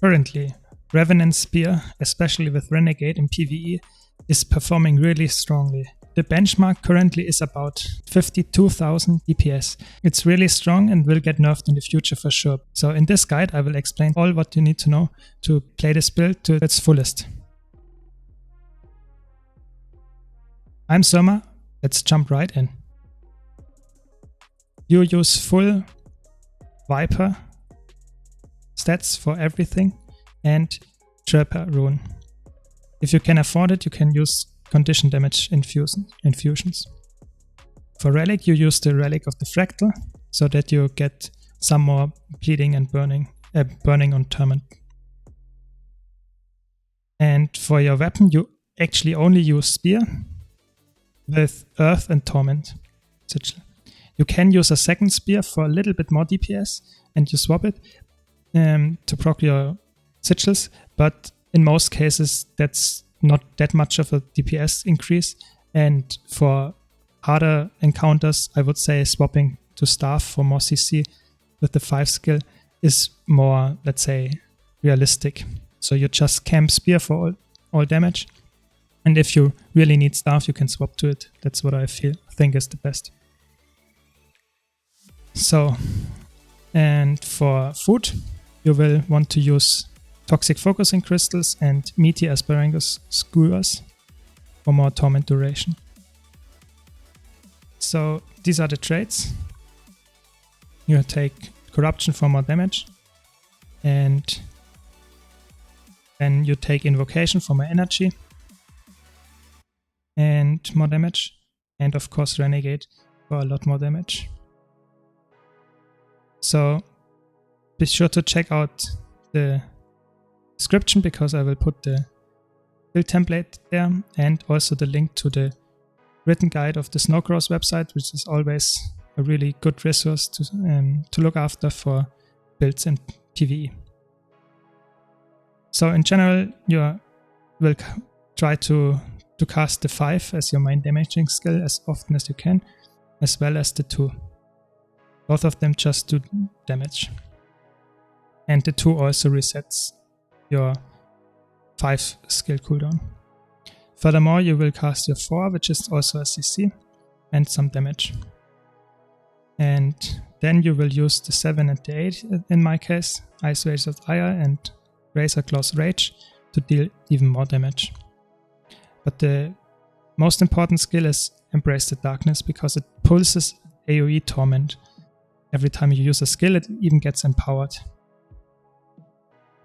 Currently, Revenant Spear, especially with Renegade in PvE, is performing really strongly. The benchmark currently is about 52,000 DPS. It's really strong and will get nerfed in the future for sure. So in this guide I will explain all what you need to know to play this build to its fullest. I'm Surma, let's jump right in. You use full Viper stats for everything and Trapper rune. If you can afford it, you can use condition damage infusions. For relic, you use the relic of the fractal so that you get some more bleeding and burning on torment. And for your weapon, you actually only use spear with earth and torment. You can use a second spear for a little bit more DPS and you swap it to proc your sigils, but in most cases that's not that much of a DPS increase, and for harder encounters I would say swapping to staff for more CC with the 5 skill is more, let's say, realistic. So you just camp spear for all damage, and if you really need staff you can swap to it. That's what I think is the best. So, and for food you will want to use Toxic Focusing Crystals and Meaty Asparagus Skewers for more torment duration. So these are the traits. You take Corruption for more damage, and then you take Invocation for more energy and more damage, and of course Renegade for a lot more damage. So be sure to check out the description because I will put the build template there and also the link to the written guide of the Snowcross website, which is always a really good resource to look after for builds in PvE. So in general you will try to cast the 5 as your main damaging skill as often as you can, as well as the 2. Both of them just do damage. And the 2 also resets your 5 skill cooldown. Furthermore, you will cast your 4, which is also a CC, and some damage. And then you will use the 7 and the 8, in my case, Ice Razor's Ire and Razor Claw's Rage, to deal even more damage. But the most important skill is Embrace the Darkness, because it pulses AoE Torment. Every time you use a skill, it even gets empowered.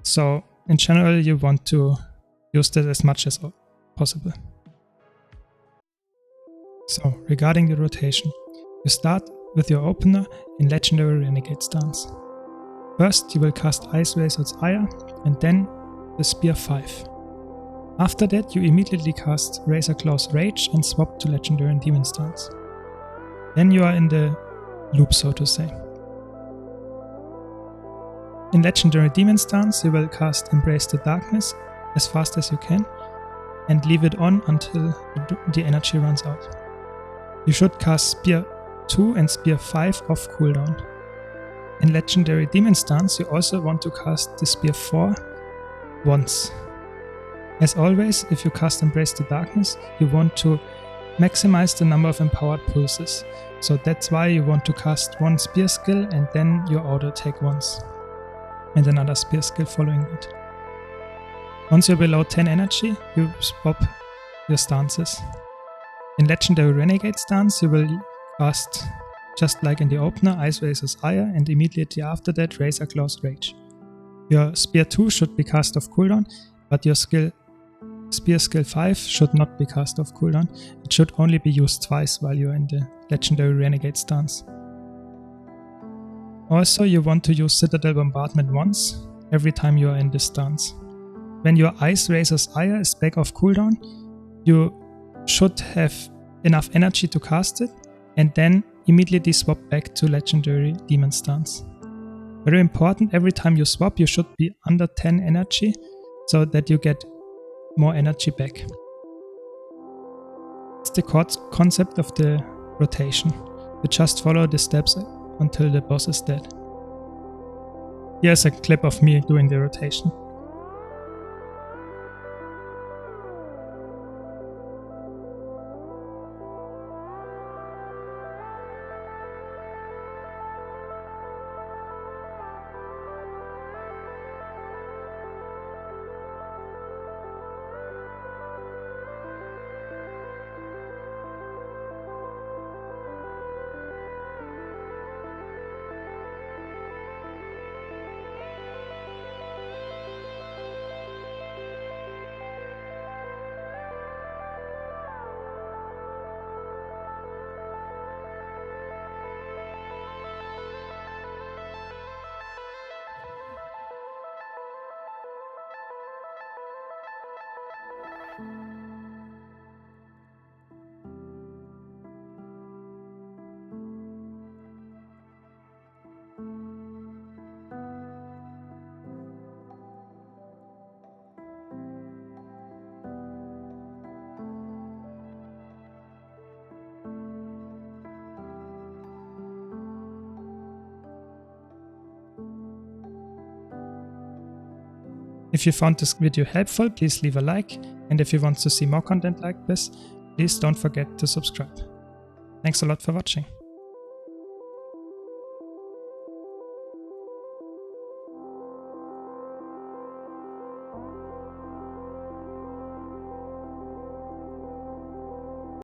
So in general, you want to use that as much as possible. So regarding the rotation, you start with your opener in Legendary Renegade stance. First you will cast Ice Razor's Ire and then the Spear 5. After that you immediately cast Razor Claw's Rage and swap to Legendary and Demon stance. Then you are in the loop, so to say. In Legendary Demon stance you will cast Embrace the Darkness as fast as you can and leave it on until the energy runs out. You should cast Spear 2 and Spear 5 off cooldown. In Legendary Demon stance you also want to cast the Spear 4 once. As always, if you cast Embrace the Darkness, you want to maximize the number of empowered pulses. So that's why you want to cast one spear skill and then your auto attack once. And another spear skill following it. Once you're below 10 energy, you swap your stances. In Legendary Renegade stance, you will cast, just like in the opener, Ice Razor's Ire and immediately after that Razor Claw's Rage. Your Spear 2 should be cast off cooldown, but your Spear skill 5 should not be cast off cooldown. It should only be used twice while you're in the Legendary Renegade stance. Also, you want to use Citadel Bombardment once every time you are in this stance. When your Ice Razor's Ire is back off cooldown, you should have enough energy to cast it and then immediately swap back to Legendary Demon stance. Very important, every time you swap you should be under 10 energy so that you get more energy back. It's the concept of the rotation. You just follow the steps until the boss is dead. Here's a clip of me doing the rotation. If you found this video helpful, please leave a like, and if you want to see more content like this, please don't forget to subscribe. Thanks a lot for watching.